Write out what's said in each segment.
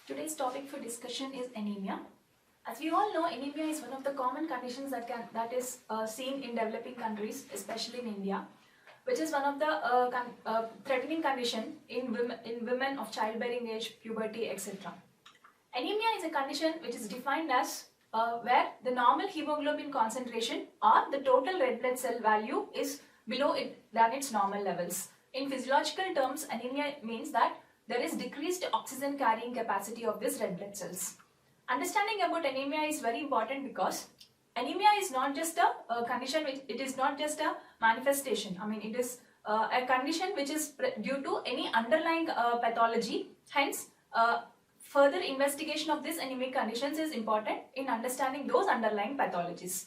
Today's topic for discussion is anemia. As we all know, anemia is one of the common conditions that is seen in developing countries, especially in India, which is one of the threatening condition in women of childbearing age, puberty, etc. Anemia is a condition which is defined as where the normal hemoglobin concentration or the total red blood cell value is below it than its normal levels. In physiological terms, anemia means that there is decreased oxygen carrying capacity of these red blood cells. Understanding about anemia is very important because anemia is not just a condition, it is not just a manifestation. I mean, it is a condition which is due to any underlying pathology. Hence, further investigation of these anemic conditions is important in understanding those underlying pathologies.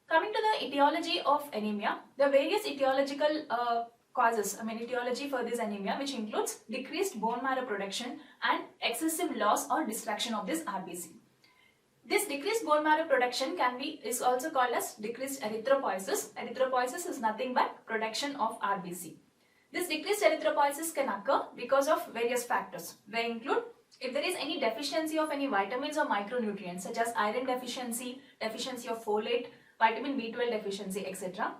Coming to the etiology of anemia, the various etiological causes, etiology for this anemia, which includes decreased bone marrow production and excessive loss or distraction of this RBC. This decreased bone marrow production is also called as decreased erythropoiesis. Erythropoiesis is nothing but production of RBC. This decreased erythropoiesis can occur because of various factors. They include if there is any deficiency of any vitamins or micronutrients such as iron deficiency, deficiency of folate, vitamin B12 deficiency, etc.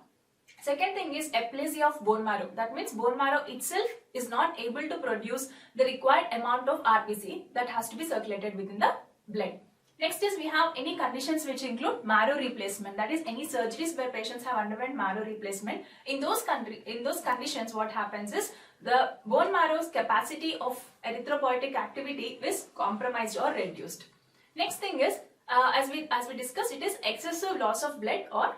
Second thing is aplasia of bone marrow. That means bone marrow itself is not able to produce the required amount of RBC that has to be circulated within the blood. Next is we have any conditions which include marrow replacement. That is any surgeries where patients have underwent marrow replacement. In those conditions, what happens is the bone marrow's capacity of erythropoietic activity is compromised or reduced. Next thing is as we discussed, it is excessive loss of blood or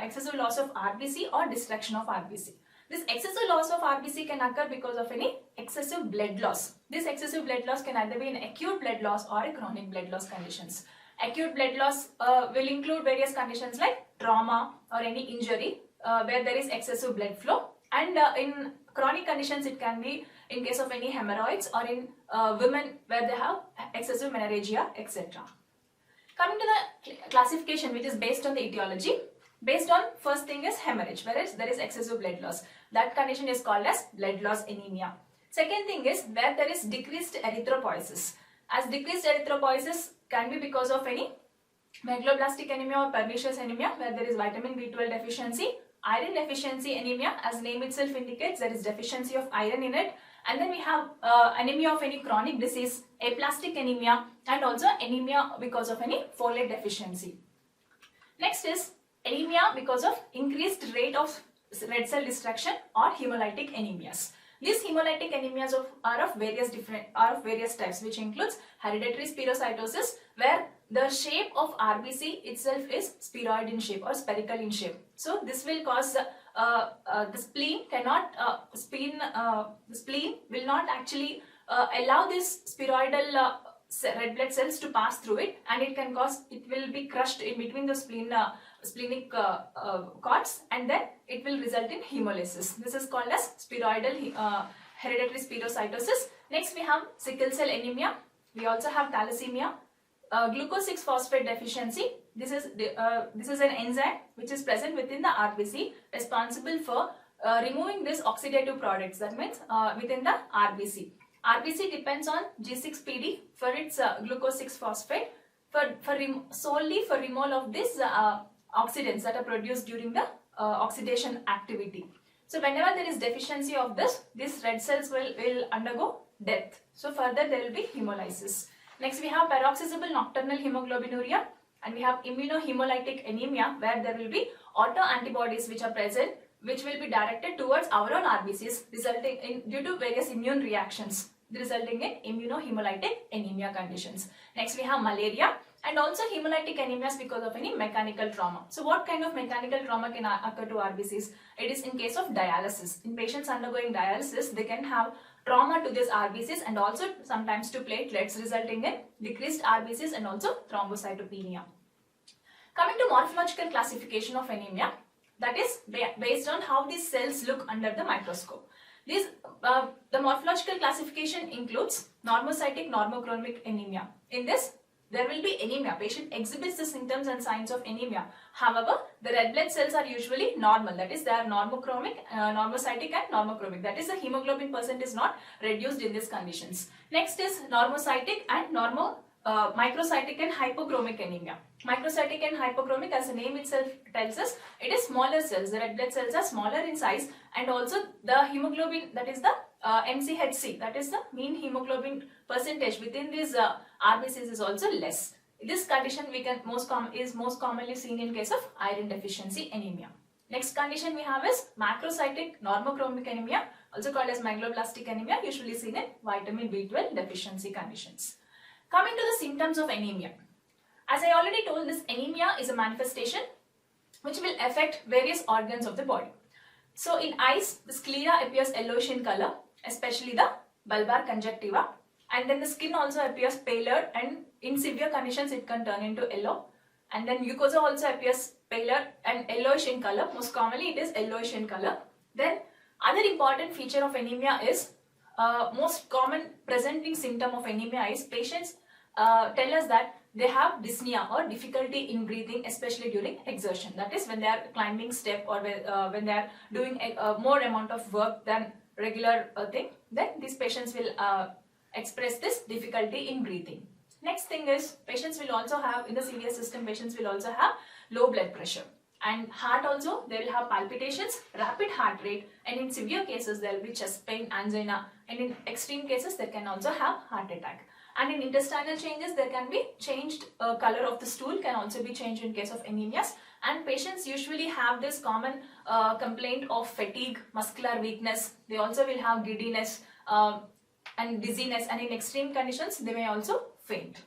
excessive loss of RBC or destruction of RBC. This excessive loss of RBC can occur because of any excessive blood loss. This excessive blood loss can either be an acute blood loss or a chronic blood loss conditions. Acute blood loss will include various conditions like trauma or any injury where there is excessive blood flow, and in chronic conditions it can be in case of any hemorrhoids or in women where they have excessive menorrhagia, etc. Coming to the classification, which is based on the etiology, based on first thing is hemorrhage, whereas there is excessive blood loss. That condition is called as blood loss anemia. Second thing is where there is decreased erythropoiesis. As decreased erythropoiesis can be because of any megaloblastic anemia or pernicious anemia where there is vitamin B12 deficiency, iron deficiency anemia, as name itself indicates there is deficiency of iron in it, and then we have anemia of any chronic disease, aplastic anemia, and also anemia because of any folate deficiency. Next is anemia because of increased rate of red cell destruction or hemolytic anemias. These hemolytic anemias are of various types, which includes hereditary spherocytosis, where the shape of RBC itself is spheroid in shape or spherical in shape. So this will cause the spleen will not actually allow this spheroidal red blood cells to pass through it, and it will be crushed in between the splenic cords, and then it will result in hemolysis. This is called as spheroidal hereditary spherocytosis. Next we have sickle cell anemia. We also have thalassemia, glucose 6-phosphate deficiency. This is an enzyme which is present within the RBC, responsible for removing these oxidative products. That means within the RBC. RBC depends on G6PD for its glucose 6-phosphate solely for removal of these oxidants that are produced during the oxidation activity. So whenever there is deficiency of this, these red cells will undergo death. So further there will be hemolysis. Next we have paroxysmal nocturnal hemoglobinuria, and we have immunohemolytic anemia where there will be autoantibodies which are present, which will be directed towards our own RBCs, resulting in due to various immune reactions, resulting in immunohemolytic anemia conditions. Next we have malaria and also hemolytic anemias because of any mechanical trauma. So what kind of mechanical trauma can occur to RBCs? It is in case of dialysis. In patients undergoing dialysis, they can have trauma to these RBCs and also sometimes to platelets, resulting in decreased RBCs and also thrombocytopenia. Coming to morphological classification of anemia, that is based on how these cells look under the microscope. The morphological classification includes normocytic normochromic anemia. In this, there will be anemia. Patient exhibits the symptoms and signs of anemia. However, the red blood cells are usually normal. That is, they are normochromic, normocytic and normochromic. That is, the hemoglobin percent is not reduced in these conditions. Next is normocytic and microcytic and hypochromic anemia. Microcytic and hypochromic, as the name itself tells us, it is smaller cells. The red blood cells are smaller in size, and also the hemoglobin, that is the MCHC, that is the mean hemoglobin percentage within these RBCs, is also less. This condition is most commonly seen in case of iron deficiency anemia. Next condition we have is macrocytic normochromic anemia, also called as megaloblastic anemia, usually seen in vitamin B12 deficiency conditions. Coming to the symptoms of anemia. As I already told, this anemia is a manifestation which will affect various organs of the body. So in eyes, the sclera appears yellowish in color, especially the bulbar conjunctiva, and then the skin also appears paler, and in severe conditions it can turn into yellow, and then mucosa also appears paler and yellowish in color. Most commonly it is yellowish in color. Then other important feature of anemia is most common presenting symptom of anemia is patients tell us that they have dyspnea or difficulty in breathing, especially during exertion. That is, when they are climbing step or when they are doing a more amount of work than regular thing, then these patients will express this difficulty in breathing. Next thing is, patients will also have, in the severe system, patients will also have low blood pressure. And heart also, they will have palpitations, rapid heart rate, and in severe cases there will be chest pain, angina, and in extreme cases they can also have heart attack. And in intestinal changes, there can be changed color of the stool, can also be changed in case of anemias. And patients usually have this common complaint of fatigue, muscular weakness. They also will have giddiness and dizziness, and in extreme conditions they may also faint.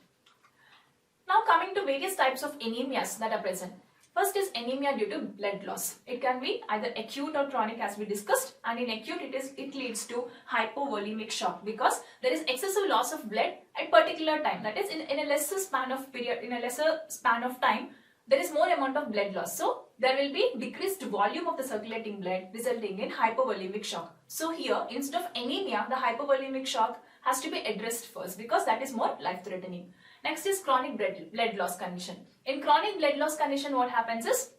Now coming to various types of anemias that are present. First is anemia due to blood loss. It can be either acute or chronic, as we discussed, and in acute it leads to hypovolemic shock, because there is excessive loss of blood at particular time. That is, in a lesser span of time, there is more amount of blood loss. So there will be decreased volume of the circulating blood, resulting in hypovolemic shock. So here, instead of anemia, the hypovolemic shock has to be addressed first, because that is more life-threatening. Next is chronic blood loss condition. In chronic blood loss condition, what happens is,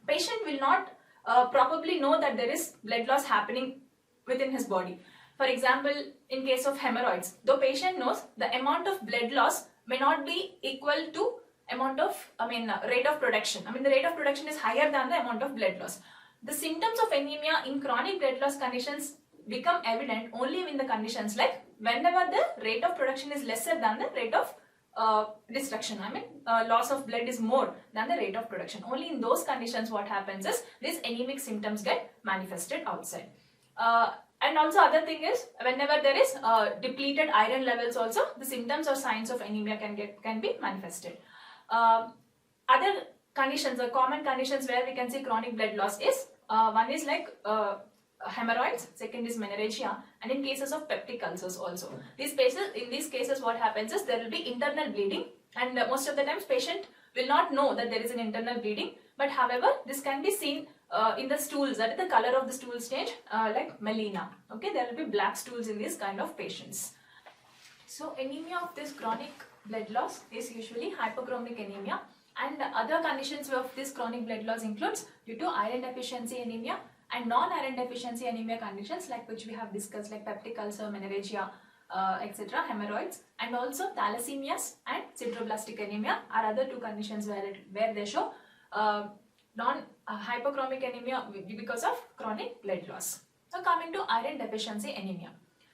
patient will not probably know that there is blood loss happening within his body. For example, in case of hemorrhoids, though patient knows, the amount of blood loss may not be equal to rate of production. The rate of production is higher than the amount of blood loss. The symptoms of anemia in chronic blood loss conditions become evident only in the conditions like whenever the rate of production is lesser than the rate of destruction. Loss of blood is more than the rate of production. Only in those conditions what happens is these anemic symptoms get manifested outside. And also other thing is, whenever there is depleted iron levels also, the symptoms or signs of anemia can be manifested. Other conditions, the common conditions where we can see chronic blood loss is, one is like hemorrhoids, second is menorrhagia, and in cases of peptic ulcers also. In these cases what happens is there will be internal bleeding, and most of the times patient will not know that there is an internal bleeding, but however this can be seen in the stools, that is the color of the stool change, like melena. Okay, there will be black stools in these kind of patients. So anemia of this chronic blood loss is usually hypochromic anemia, and other conditions of this chronic blood loss includes due to iron deficiency anemia and non-iron deficiency anemia conditions, like which we have discussed, like peptic ulcer, menorrhagia, etc., hemorrhoids, and also thalassemias and sideroblastic anemia are other two conditions where they show hypochromic anemia because of chronic blood loss. So coming to iron deficiency anemia.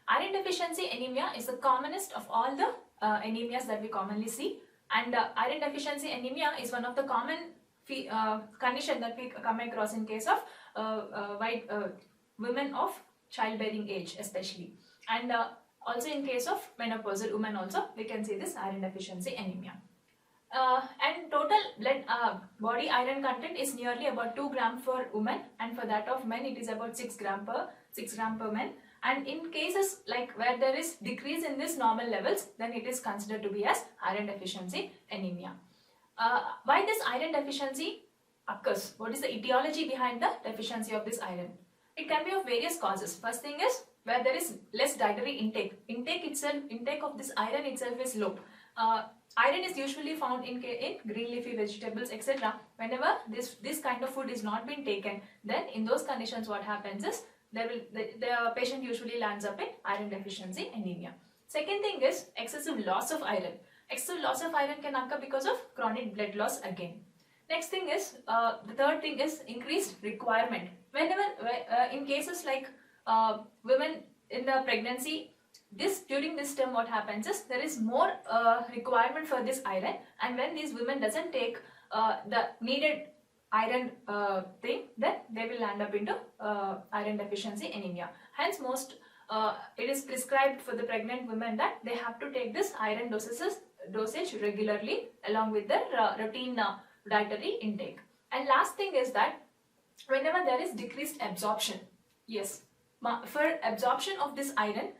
Iron deficiency anemia is the commonest of all the anemias that we commonly see, and iron deficiency anemia is one of the common condition that we come across in case of women of childbearing age especially, and also in case of menopausal women also we can see this iron deficiency anemia. And total blood body iron content is nearly about 2 gram for women, and for that of men it is about 6 gram per men. And in cases like where there is decrease in this normal levels, then it is considered to be as iron deficiency anemia. Why this iron deficiency occurs? What is the etiology behind the deficiency of this iron? It can be of various causes. First thing is where there is less dietary intake of this iron itself is low. Iron is usually found in green leafy vegetables, etc. Whenever this kind of food is not being taken, then in those conditions what happens is the patient usually lands up in iron deficiency anemia. Second thing is excessive loss of iron. Excessive loss of iron can occur because of chronic blood loss again. Next thing is, the third thing is increased requirement. Whenever in cases like women in the pregnancy, during this term what happens is there is more requirement for this iron, and when these women doesn't take the needed iron thing, then they will land up into iron deficiency anemia. Hence it is prescribed for the pregnant women that they have to take this iron dosage regularly along with their routine dietary intake. And last thing is that whenever there is decreased absorption, yes, for absorption of this iron,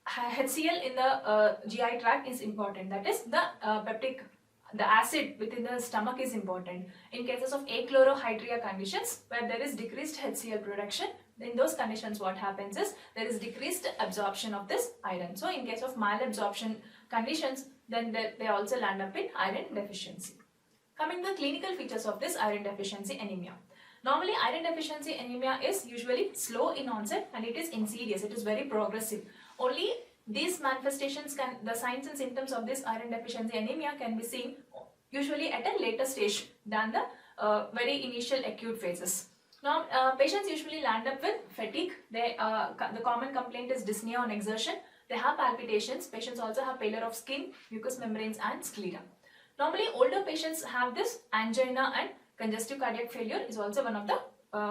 HCl in the GI tract is important. That is the acid within the stomach is important. In cases of achlorohydria conditions where there is decreased HCl production, in those conditions what happens is there is decreased absorption of this iron. So in case of malabsorption conditions, then they also land up in iron deficiency. Coming to the clinical features of this iron deficiency anemia. Normally iron deficiency anemia is usually slow in onset and it is insidious, it is very progressive. Only these manifestations the signs and symptoms of this iron deficiency anemia can be seen usually at a later stage than the very initial acute phases. Now, patients usually land up with fatigue. The common complaint is dyspnea on exertion. They have palpitations. Patients also have pallor of skin, mucous membranes and sclera. Normally, older patients have this angina and congestive cardiac failure is also one of the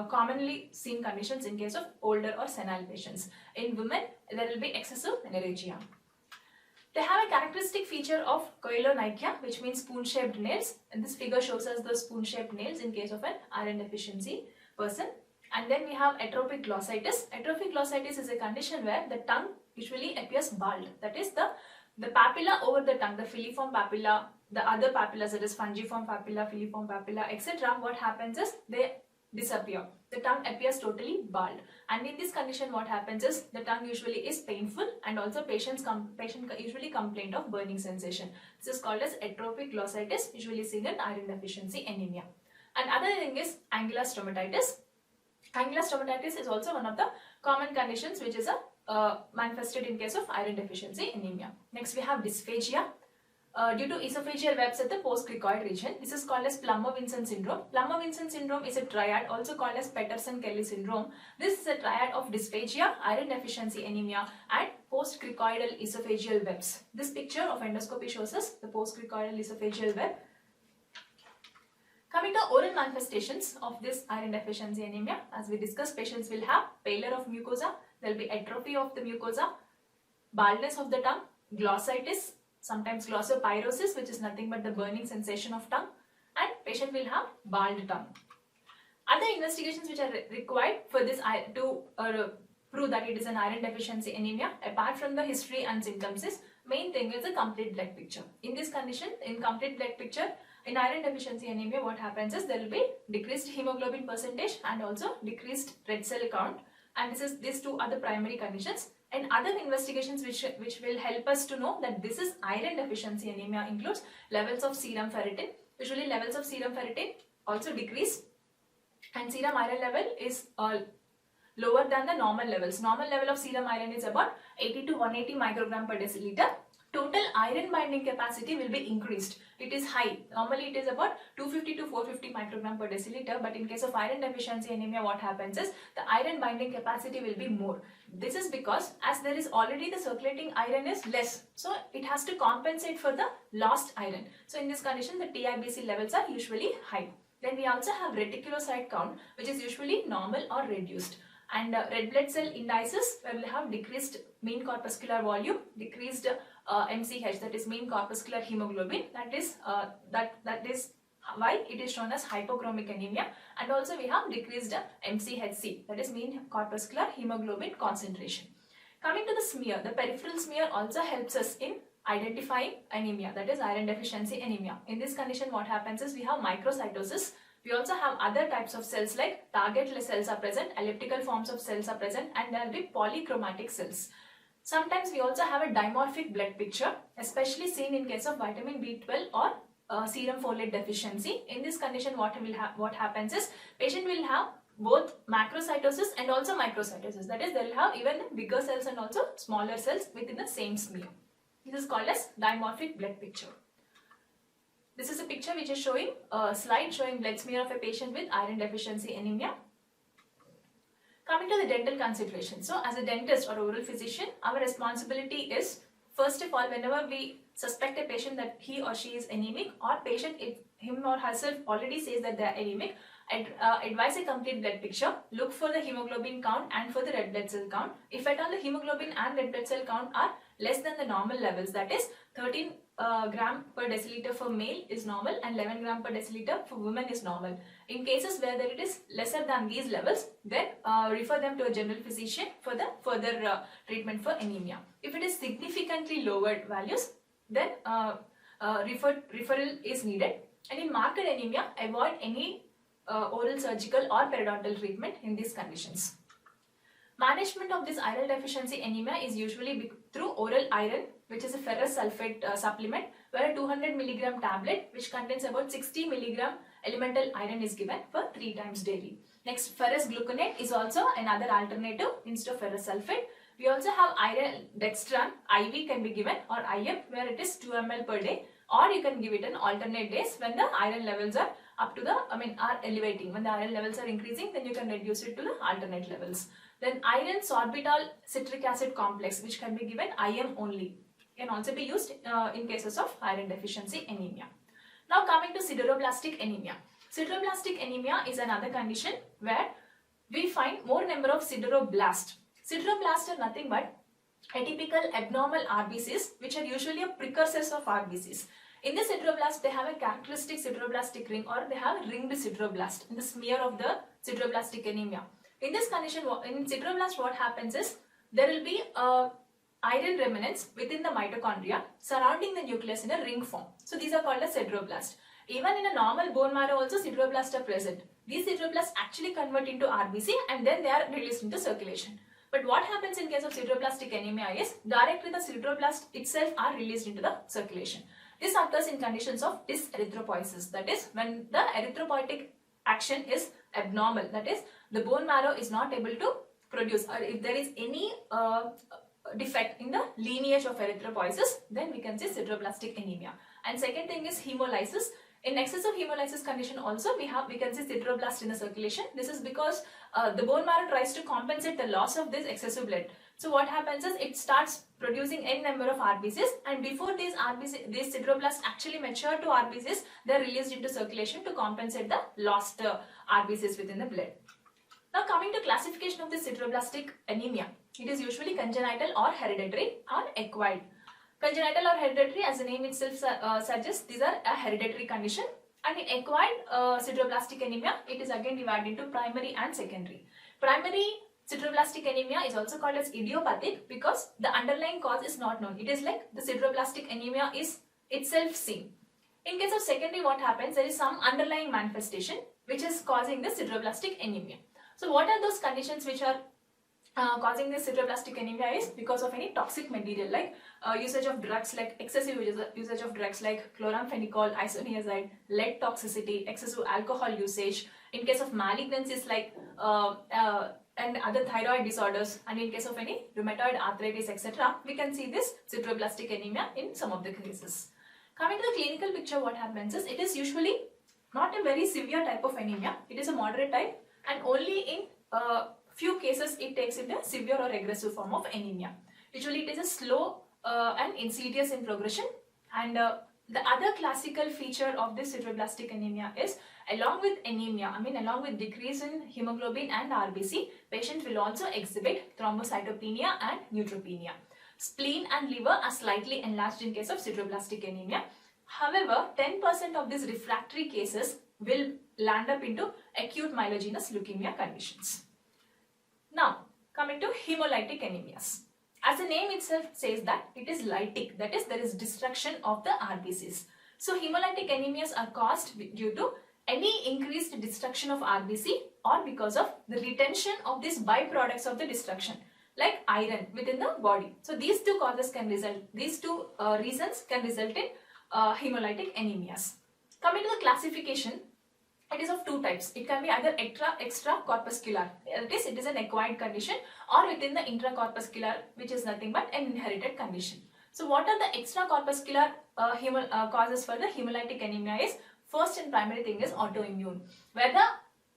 commonly seen conditions in case of older or senile patients. In women, there will be excessive menorrhagia. They have a characteristic feature of koilonychia, which means spoon-shaped nails. And this figure shows us the spoon-shaped nails in case of an iron deficiency person. And then we have atrophic glossitis. Atrophic glossitis is a condition where the tongue usually appears bald. That is the papilla over the tongue, the filiform papilla, the other papillas, that is fungiform papilla, filiform papilla, etc. What happens is they disappear. The tongue appears totally bald. And in this condition what happens is the tongue usually is painful and also patient usually complain of burning sensation. This is called as atrophic glossitis, usually seen in iron deficiency anemia. And other thing is angular stomatitis. Angular stomatitis is also one of the common conditions which is manifested in case of iron deficiency anemia. Next we have dysphagia. Due to esophageal webs at the postcricoid region. This is called as Plummer-Vinson syndrome. Plummer-Vinson syndrome is a triad also called as Peterson-Kelly syndrome. This is a triad of dysphagia, iron deficiency anemia and postcricoidal esophageal webs. This picture of endoscopy shows us the postcricoidal esophageal web. Coming to oral manifestations of this iron deficiency anemia, as we discussed, patients will have pallor of mucosa, there will be atrophy of the mucosa, baldness of the tongue, glossitis, sometimes glossopyrosis, which is nothing but the burning sensation of tongue, and patient will have bald tongue. Other investigations which are required for this to prove that it is an iron deficiency anemia, apart from the history and symptoms, is main thing is a complete blood picture. In this condition, in complete blood picture, in iron deficiency anemia, what happens is there will be decreased hemoglobin percentage and also decreased red cell count, and these two are the primary conditions. And other investigations which will help us to know that this is iron deficiency anemia includes levels of serum ferritin. Usually levels of serum ferritin also decrease and serum iron level is lower than the normal levels. Normal level of serum iron is about 80 to 180 microgram per deciliter. Total iron binding capacity will be increased. It is high. Normally it is about 250 to 450 microgram per deciliter, but in case of iron deficiency anemia, what happens is the iron binding capacity will be more. This is because as there is already the circulating iron is less, so it has to compensate for the lost iron. So in this condition, the TIBC levels are usually high. Then we also have reticulocyte count, which is usually normal or reduced. And red blood cell indices will have decreased mean corpuscular volume, decreased MCH, that is mean corpuscular hemoglobin. That is why it is shown as hypochromic anemia. And also we have decreased MCHC, that is mean corpuscular hemoglobin concentration. Coming to the smear, the peripheral smear also helps us in identifying anemia, that is iron deficiency anemia. In this condition, what happens is we have microcytosis. We also have other types of cells like target cells are present, elliptical forms of cells are present, and there will be polychromatic cells. Sometimes we also have a dimorphic blood picture, especially seen in case of vitamin B12 or serum folate deficiency. In this condition, what happens is patient will have both macrocytosis and also microcytosis. That is, they will have even bigger cells and also smaller cells within the same smear. This is called as dimorphic blood picture. This is a picture which is showing a slide showing blood smear of a patient with iron deficiency anemia. Coming to the dental consideration. So as a dentist or oral physician, our responsibility is, first of all, whenever we suspect a patient that he or she is anemic, or patient, if him or herself already says that they are anemic, advise a complete blood picture. Look for the hemoglobin count and for the red blood cell count. If at all the hemoglobin and red blood cell count are less than the normal levels, that is 13 gram per deciliter for male is normal and 11 gram per deciliter for women is normal. In cases where it is lesser than these levels, then refer them to a general physician for the further treatment for anemia. If it is significantly lowered values, then referral is needed. And in marked anemia, avoid any oral, surgical or periodontal treatment in these conditions. Management of this iron deficiency anemia is usually through oral iron, which is a ferrous sulfate supplement, where a 200 milligram tablet which contains about 60 milligram elemental iron is given for 3 times daily. Next, ferrous gluconate is also another alternative instead of ferrous sulfate. We also have iron dextran, IV can be given, or IM, where it is 2 ml per day, or you can give it on alternate days when the iron levels are up to are elevating. When the iron levels are increasing, then you can reduce it to the alternate levels. Then iron sorbitol citric acid complex, which can be given IM only, can also be used in cases of iron deficiency anemia. Now coming to sideroblastic anemia. Sideroblastic anemia is another condition where we find more number of sideroblasts. Sideroblasts are nothing but atypical abnormal RBCs, which are usually a precursors of RBCs. In the sideroblast, they have a characteristic sideroblastic ring, or they have ringed sideroblast in the smear of the sideroblastic anemia. In this condition, in sideroblast, what happens is there will be iron remnants within the mitochondria surrounding the nucleus in a ring form. So these are called as sideroblasts. Even in a normal bone marrow also sideroblasts are present. These sideroblasts actually convert into RBC and then they are released into circulation. But what happens in case of sideroblastic anemia is directly the sideroblasts itself are released into the circulation. This occurs in conditions of dyserythropoiesis, that is when the erythropoietic action is abnormal, that is the bone marrow is not able to produce, or if there is any defect in the lineage of erythropoiesis, then we can say sideroblastic anemia. And second thing is hemolysis. In excessive hemolysis condition also we can see sideroblast in the circulation. This is because the bone marrow tries to compensate the loss of this excessive blood. So what happens is it starts producing n number of RBCs, and before these sideroblasts actually mature to RBCs, they are released into circulation to compensate the lost RBCs within the blood. Now coming to classification of the sideroblastic anemia, it is usually congenital or hereditary or acquired. Congenital or hereditary, as the name itself suggests, these are a hereditary condition. And in acquired sideroblastic anemia, it is again divided into primary and secondary. Primary sideroblastic anemia is also called as idiopathic because the underlying cause is not known. It is like the sideroblastic anemia is itself seen. In case of secondary, what happens? There is some underlying manifestation which is causing the sideroblastic anemia. So what are those conditions which are causing this sideroblastic anemia is because of any toxic material like usage of drugs, like excessive usage of drugs like chloramphenicol, isoniazid, lead toxicity, excessive alcohol usage. In case of malignancies like and other thyroid disorders, and in case of any rheumatoid arthritis, etc., we can see this sideroblastic anemia in some of the cases. Coming to the clinical picture, what happens is it is usually not a very severe type of anemia. It is a moderate type, and only in few cases it takes into a severe or aggressive form of anemia. Usually it is a slow and insidious in progression, and the other classical feature of this sideroblastic anemia is along with anemia, along with decrease in hemoglobin and RBC, patient will also exhibit thrombocytopenia and neutropenia. Spleen and liver are slightly enlarged in case of sideroblastic anemia. However, 10% of these refractory cases will land up into acute myelogenous leukemia conditions. Now, coming to hemolytic anemias. As the name itself says that it is lytic, that is there is destruction of the RBCs. So, hemolytic anemias are caused due to any increased destruction of RBC or because of the retention of these byproducts of the destruction like iron within the body. So these two causes can result, these two reasons can result in hemolytic anemias. Coming to the classification, it is of two types. It can be either extracorpuscular, that is, it is an acquired condition, or within the intracorpuscular, which is nothing but an inherited condition. So what are the extracorpuscular causes for the hemolytic anemia is, first and primary thing is autoimmune, where the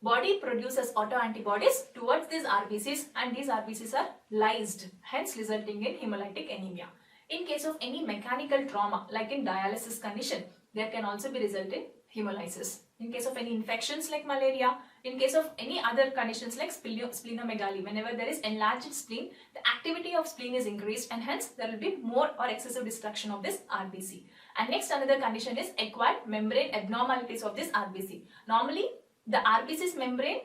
body produces autoantibodies towards these RBCs and these RBCs are lysed, hence resulting in hemolytic anemia. In case of any mechanical trauma like in dialysis condition, there can also be result in hemolysis. In case of any infections like malaria, in case of any other conditions like splenomegaly, whenever there is enlarged spleen, the activity of spleen is increased and hence there will be more or excessive destruction of this RBC. And next another condition is acquired membrane abnormalities of this RBC. Normally the RBC's membrane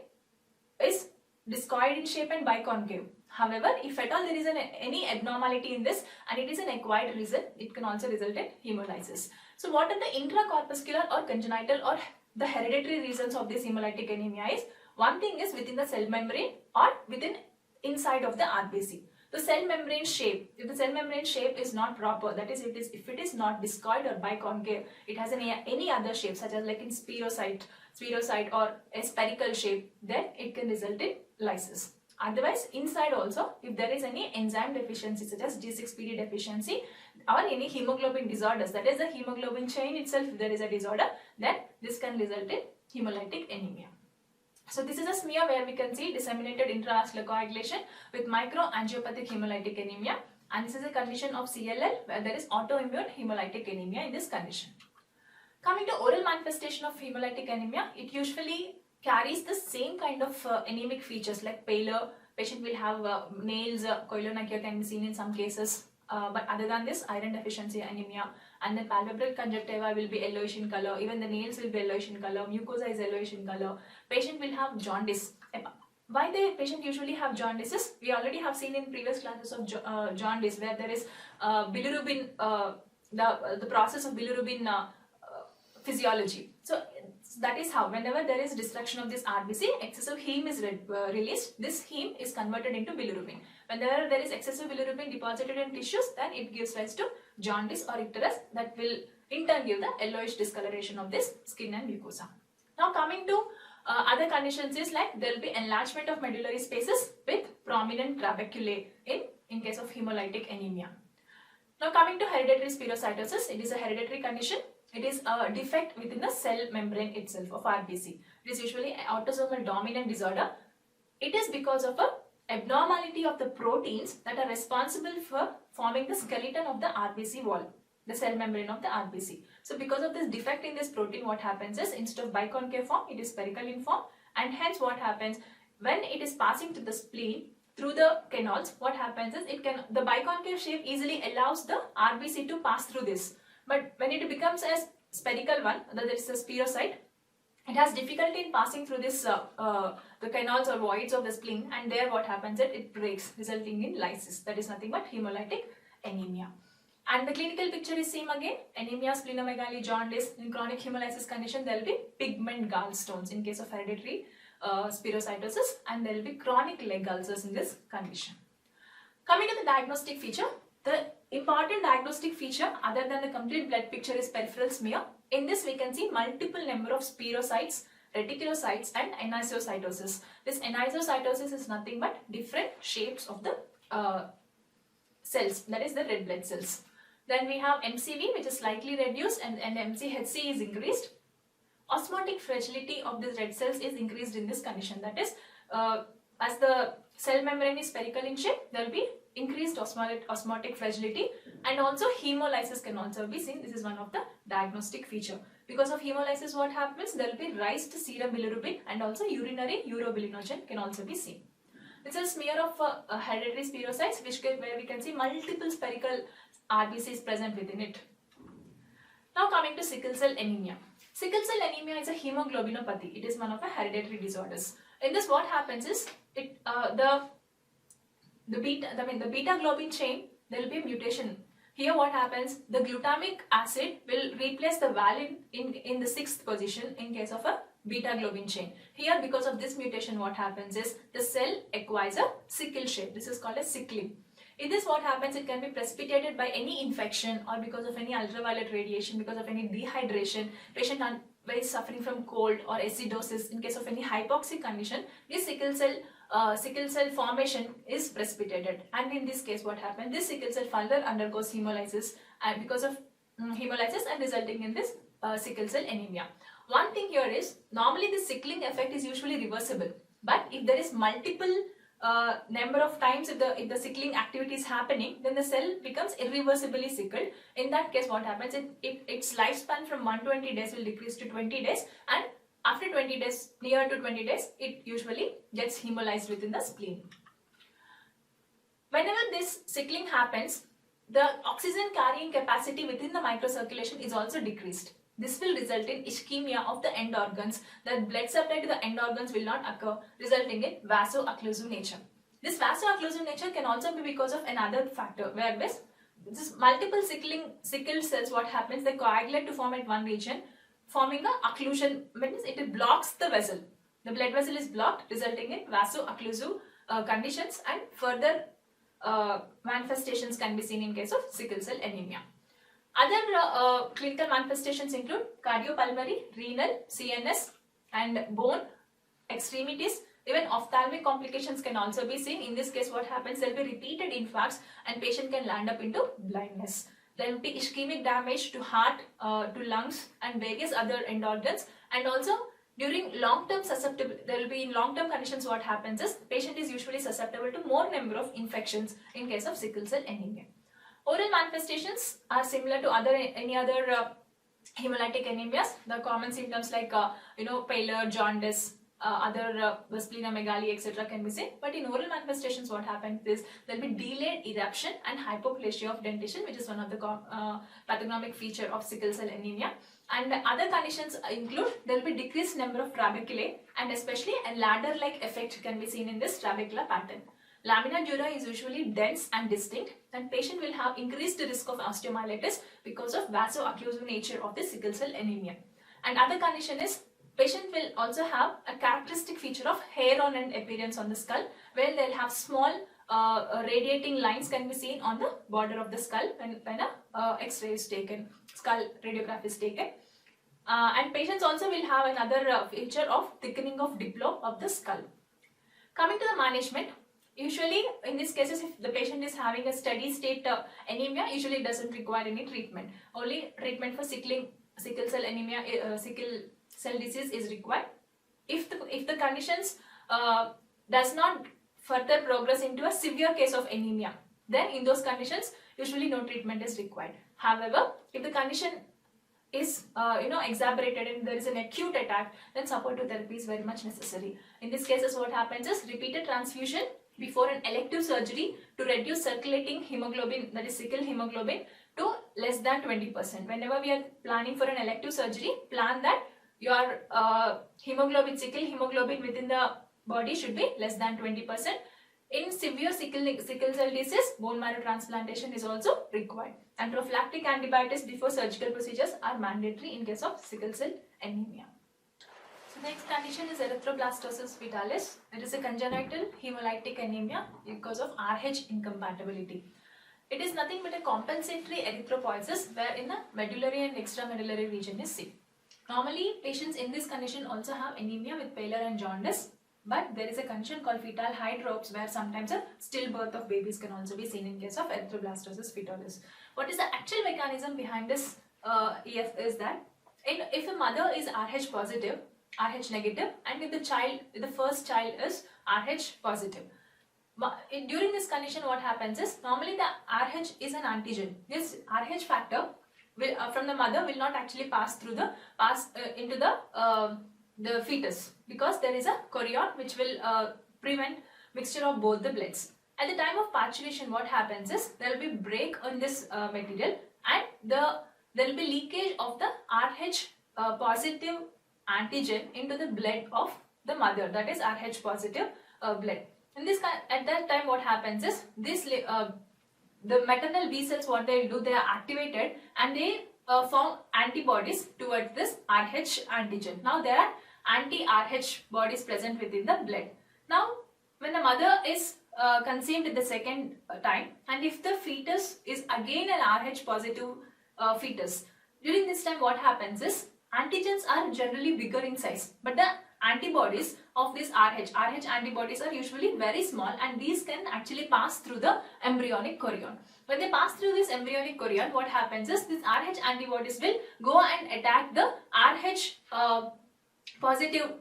is discoid in shape and biconcave. However, if at all there is any abnormality in this and it is an acquired reason, it can also result in hemolysis. So what are the intracorpuscular or congenital or the hereditary reasons of this hemolytic anemia is, one thing is within the cell membrane or within inside of the RBC. The cell membrane shape, if the cell membrane shape is not proper, that is, if it is not discoid or biconcave, it has any other shape such as like in spherocyte or a spherical shape, then it can result in lysis. Otherwise, inside also, if there is any enzyme deficiency such as G6PD deficiency or any hemoglobin disorders, that is the hemoglobin chain itself, if there is a disorder, then this can result in hemolytic anemia. So this is a smear where we can see disseminated intravascular coagulation with microangiopathic hemolytic anemia, and this is a condition of CLL where there is autoimmune hemolytic anemia in this condition. Coming to oral manifestation of hemolytic anemia, it usually carries the same kind of anemic features like pallor. Patient will have nails, koilonychia can be seen in some cases, but other than this, iron deficiency anemia, and then palpebral conjunctiva will be yellowish in color, even the nails will be yellowish in color, mucosa is yellowish in color. Patient will have jaundice. Why the patient usually have jaundice is, we already have seen in previous classes of jaundice where there is bilirubin, the process of bilirubin physiology. So that is how whenever there is destruction of this RBC, excessive heme is released. This heme is converted into bilirubin. Whenever there is excessive bilirubin deposited in tissues, then it gives rise to jaundice or icterus that will in turn give the yellowish discoloration of this skin and mucosa. Now coming to other conditions is like there will be enlargement of medullary spaces with prominent trabeculae in case of hemolytic anemia. Now coming to hereditary spherocytosis, it is a hereditary condition. It is a defect within the cell membrane itself of RBC. It is usually an autosomal dominant disorder. It is because of a abnormality of the proteins that are responsible for forming the skeleton of the RBC wall, the cell membrane of the RBC. So because of this defect in this protein, what happens is instead of biconcave form, it is spherical in form, and hence what happens when it is passing to the spleen through the canals, what happens is the biconcave shape easily allows the RBC to pass through this. But when it becomes a spherical one, that is a spherocyte, it has difficulty in passing through this the canals or voids of the spleen, and there what happens is it breaks, resulting in lysis. That is nothing but hemolytic anemia. And the clinical picture is same again: anemia, splenomegaly, jaundice. In chronic hemolysis condition, there will be pigment gallstones in case of hereditary spherocytosis, and there will be chronic leg ulcers in this condition. Coming to the diagnostic feature, the important diagnostic feature other than the complete blood picture is peripheral smear. In this we can see multiple number of spherocytes, reticulocytes and anisocytosis. This anisocytosis is nothing but different shapes of the cells, that is the red blood cells. Then we have MCV, which is slightly reduced, and MCHC is increased. Osmotic fragility of these red cells is increased in this condition. That is, as the cell membrane is spherical in shape, there will be increased osmotic fragility, and also hemolysis can also be seen. This is one of the diagnostic feature. Because of hemolysis, what happens? There will be rise to serum bilirubin, and also urinary urobilinogen can also be seen. This is a smear of hereditary spherocytes, where we can see multiple spherical RBCs present within it. Now coming to sickle cell anemia. Sickle cell anemia is a hemoglobinopathy. It is one of the hereditary disorders. In this, what happens is the beta globin chain, there will be a mutation. Here what happens, the glutamic acid will replace the valine in the 6th position in case of a beta globin chain. Here, because of this mutation, what happens is the cell acquires a sickle shape. This is called as sickling. In this, what happens, it can be precipitated by any infection or because of any ultraviolet radiation, because of any dehydration, patient is suffering from cold or acidosis. In case of any hypoxic condition, this sickle cell formation is precipitated, and in this case what happens, this sickle cell further undergoes hemolysis, and because of hemolysis and resulting in this sickle cell anemia. One thing here is, normally the sickling effect is usually reversible, but if there is multiple number of times if the sickling activity is happening, then the cell becomes irreversibly sickled. In that case, what happens, its lifespan from 120 days will decrease to 20 days, and after 20 days, near to 20 days, it usually gets hemolyzed within the spleen. Whenever this sickling happens, the oxygen carrying capacity within the microcirculation is also decreased. This will result in ischemia of the end organs. The blood supply to the end organs will not occur, resulting in vaso-occlusive nature. This vaso-occlusive nature can also be because of another factor, where this multiple sickle cells, what happens, they coagulate to form at one region, forming a occlusion, means it blocks the vessel. The blood vessel is blocked, resulting in vaso-occlusive conditions, and further manifestations can be seen in case of sickle cell anemia. Other clinical manifestations include cardiopulmonary, renal, CNS, and bone, extremities. Even ophthalmic complications can also be seen. In this case, what happens, there will be repeated infarcts and patient can land up into blindness. There will be ischemic damage to heart, to lungs, and various other end organs. And also during long-term susceptibility, there will be in long-term conditions, what happens is the patient is usually susceptible to more number of infections in case of sickle cell anemia. Oral manifestations are similar to any other hemolytic anemias. The common symptoms like pallor, jaundice, other splenomegaly, etc. can be seen. But in oral manifestations, what happens is there will be delayed eruption and hypoplasia of dentition, which is one of the pathognomic feature of sickle cell anemia. And other conditions include there will be decreased number of trabeculae, and especially a ladder-like effect can be seen in this trabecular pattern. Lamina dura is usually dense and distinct, and patient will have increased risk of osteomyelitis because of vaso-occlusive nature of the sickle cell anemia. And other condition is patient will also have a characteristic feature of hair on end appearance on the skull, where they'll have small radiating lines can be seen on the border of the skull when a X-ray is taken, skull radiograph is taken. And patients also will have another feature of thickening of diplo of the skull. Coming to the management, usually in these cases, if the patient is having a steady state anemia, usually it doesn't require any treatment. Only treatment for sickle cell anemia, sickle cell disease is required. If the conditions does not further progress into a severe case of anemia, then in those conditions usually no treatment is required. However, if the condition is exacerbated and there is an acute attack, then supportive therapy is very much necessary. In these cases, what happens is repeated transfusion before an elective surgery to reduce circulating hemoglobin, that is sickle hemoglobin, to less than 20%. Whenever we are planning for an elective surgery, plan that your hemoglobin, sickle hemoglobin within the body should be less than 20%. In severe sickle cell disease, bone marrow transplantation is also required. And prophylactic antibiotics before surgical procedures are mandatory in case of sickle cell anemia. So the next condition is erythroblastosis fetalis. It is a congenital hemolytic anemia because of RH incompatibility. It is nothing but a compensatory erythropoiesis wherein the medullary and extramedullary region is seen. Normally, patients in this condition also have anemia with pallor and jaundice, but there is a condition called fetal hydrops where sometimes a stillbirth of babies can also be seen in case of erythroblastosis fetalis. What is the actual mechanism behind this EF is that if a mother is RH positive, RH negative, and if the first child is RH positive, during this condition what happens is normally the RH is an antigen. This RH factor from the mother will not actually pass through into the fetus, because there is a chorion which will prevent mixture of both the bloods. At the time of parturition, what happens is there will be break on this material, and there will be leakage of the RH positive antigen into the blood of the mother, that is RH positive blood. At that time, what happens is the maternal B cells, what they will do, they are activated and they form antibodies towards this RH antigen. Now there are anti-RH bodies present within the blood. Now, when the mother is conceived the second time, and if the fetus is again an RH positive fetus, during this time what happens is antigens are generally bigger in size, but the antibodies of this RH antibodies are usually very small, and these can actually pass through the embryonic chorion. When they pass through this embryonic chorion, what happens is these RH antibodies will go and attack the RH positive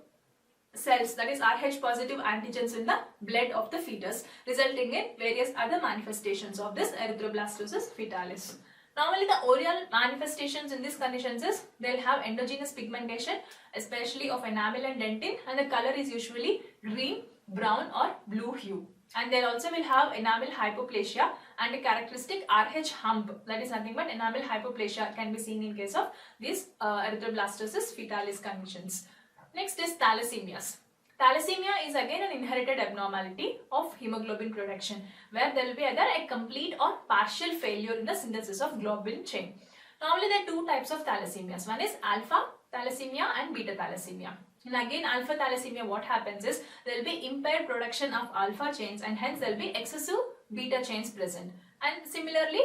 cells, that is RH positive antigens in the blood of the fetus, resulting in various other manifestations of this erythroblastosis fetalis. Normally the oral manifestations in these conditions is they'll have endogenous pigmentation, especially of enamel and dentin, and the color is usually green, brown or blue hue. And they also will have enamel hypoplasia and a characteristic RH hump, that is nothing but enamel hypoplasia can be seen in case of these erythroblastosis fetalis conditions. Next is thalassemias. Thalassemia is again an inherited abnormality of hemoglobin production, where there will be either a complete or partial failure in the synthesis of globin chain. Normally there are two types of thalassemias. One is alpha thalassemia and beta thalassemia. And again, alpha thalassemia, what happens is there will be impaired production of alpha chains, and hence there will be excessive beta chains present. And similarly,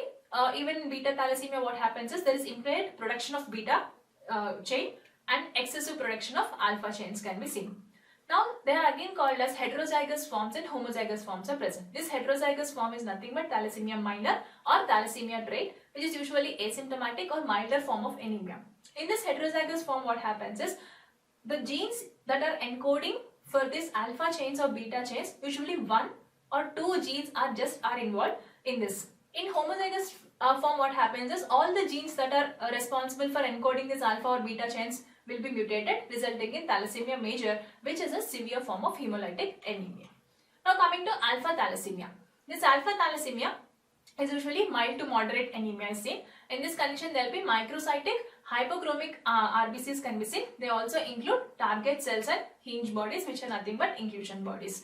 even in beta thalassemia, what happens is there is impaired production of beta chain and excessive production of alpha chains can be seen. Now, they are again called as heterozygous forms and homozygous forms are present. This heterozygous form is nothing but thalassemia minor or thalassemia trait, which is usually asymptomatic or milder form of anemia. In this heterozygous form, what happens is the genes that are encoding for this alpha chains or beta chains, usually one or two genes are involved in this. In homozygous form, what happens is all the genes that are responsible for encoding this alpha or beta chains will be mutated, resulting in thalassemia major, which is a severe form of hemolytic anemia. Now coming to alpha thalassemia. This alpha thalassemia is usually mild to moderate anemia seen. In this condition, there will be microcytic hypochromic RBCs can be seen. They also include target cells and hinge bodies, which are nothing but inclusion bodies.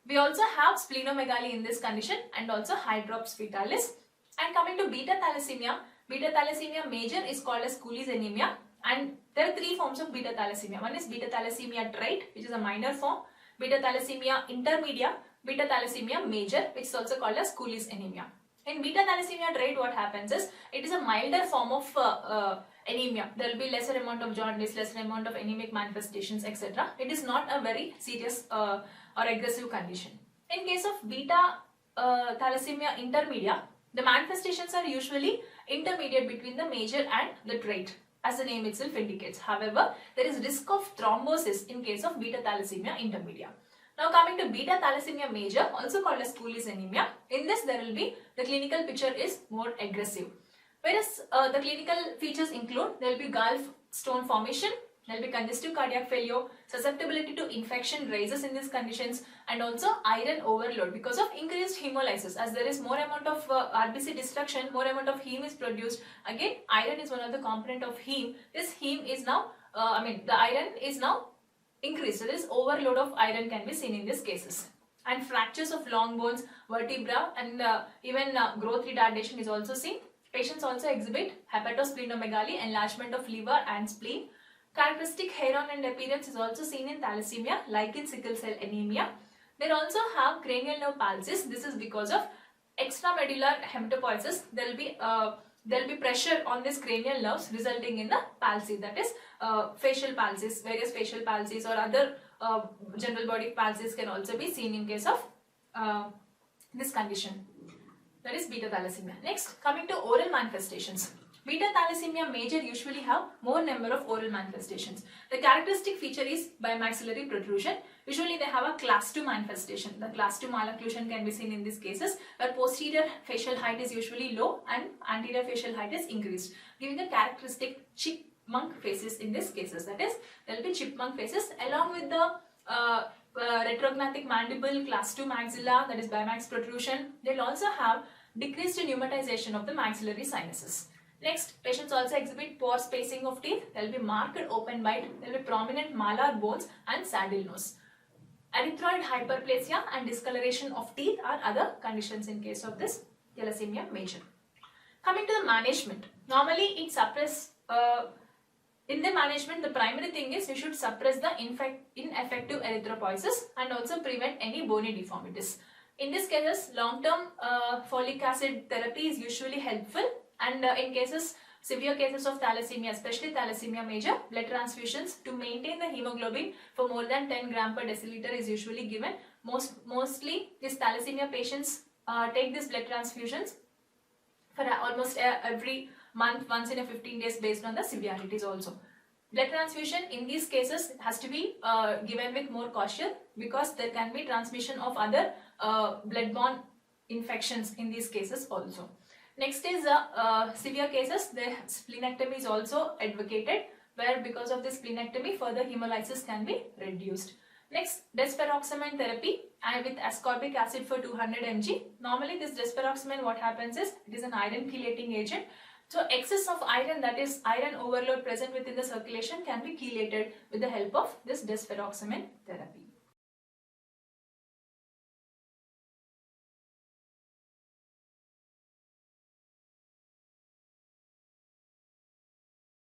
We also have splenomegaly in this condition and also hydrops fetalis. And coming to beta thalassemia major is called as Cooley's anemia, and there are three forms of beta thalassemia. One is beta thalassemia trait, which is a minor form, beta thalassemia intermedia, beta thalassemia major, which is also called as Cooley's anemia. In beta thalassemia trait, what happens is it is a milder form of anemia. There will be lesser amount of jaundice, lesser amount of anemic manifestations, etc. It is not a very serious or aggressive condition. In case of beta thalassemia intermedia, the manifestations are usually intermediate between the major and the trait, as the name itself indicates. However, there is risk of thrombosis in case of beta thalassemia intermedia. Now coming to beta thalassemia major, also called as Cooley's anemia. In this, there will be the clinical picture is more aggressive. Whereas the clinical features include there will be gallstone formation, there will be congestive cardiac failure, susceptibility to infection rises in these conditions, and also iron overload because of increased hemolysis. As there is more amount of RBC destruction, more amount of heme is produced. Again, iron is one of the component of heme. This heme is now, the iron is now increased. So there is overload of iron can be seen in these cases. And fractures of long bones, vertebra, and even growth retardation is also seen. Patients also exhibit hepatosplenomegaly, enlargement of liver and spleen. Characteristic hair on end appearance is also seen in thalassemia, like in sickle cell anemia. They also have cranial nerve palsies. This is because of extramedullary hematopoiesis. There will be pressure on these cranial nerves, resulting in the palsy, that is facial palsies. Various facial palsies or other general body palsies can also be seen in case of this condition, that is beta thalassemia. Next, coming to oral manifestations. Beta thalassemia major usually have more number of oral manifestations. The characteristic feature is bimaxillary protrusion. Usually they have a class 2 manifestation. The class 2 malocclusion can be seen in these cases, where posterior facial height is usually low and anterior facial height is increased, giving the characteristic chipmunk faces in these cases. That is, there will be chipmunk faces along with the retrognathic mandible, class 2 maxilla, that is bimax protrusion. They will also have decreased pneumatization of the maxillary sinuses. Next, patients also exhibit poor spacing of teeth. There will be marked open bite. There will be prominent malar bones and saddle nose. Erythroid hyperplasia and discoloration of teeth are other conditions in case of this thalassemia major. Coming to the management, normally it suppresses In the management, the primary thing is you should suppress the ineffective erythropoiesis and also prevent any bony deformities. In these cases, long-term folic acid therapy is usually helpful, and in severe cases of thalassemia, especially thalassemia major, blood transfusions to maintain the hemoglobin for more than 10 gram per deciliter is usually given. Mostly these thalassemia patients take these blood transfusions for almost every month, once in a 15 days based on the severities also. Blood transfusion in these cases has to be given with more caution because there can be transmission of other bloodborne infections in these cases also. Next is severe cases, the splenectomy is also advocated, where because of this splenectomy further hemolysis can be reduced. Next, desferoxamine therapy and with ascorbic acid for 200 mg. Normally this desferoxamine, what happens is, it is an iron chelating agent. So excess of iron, that is iron overload present within the circulation, can be chelated with the help of this desferoxamine therapy.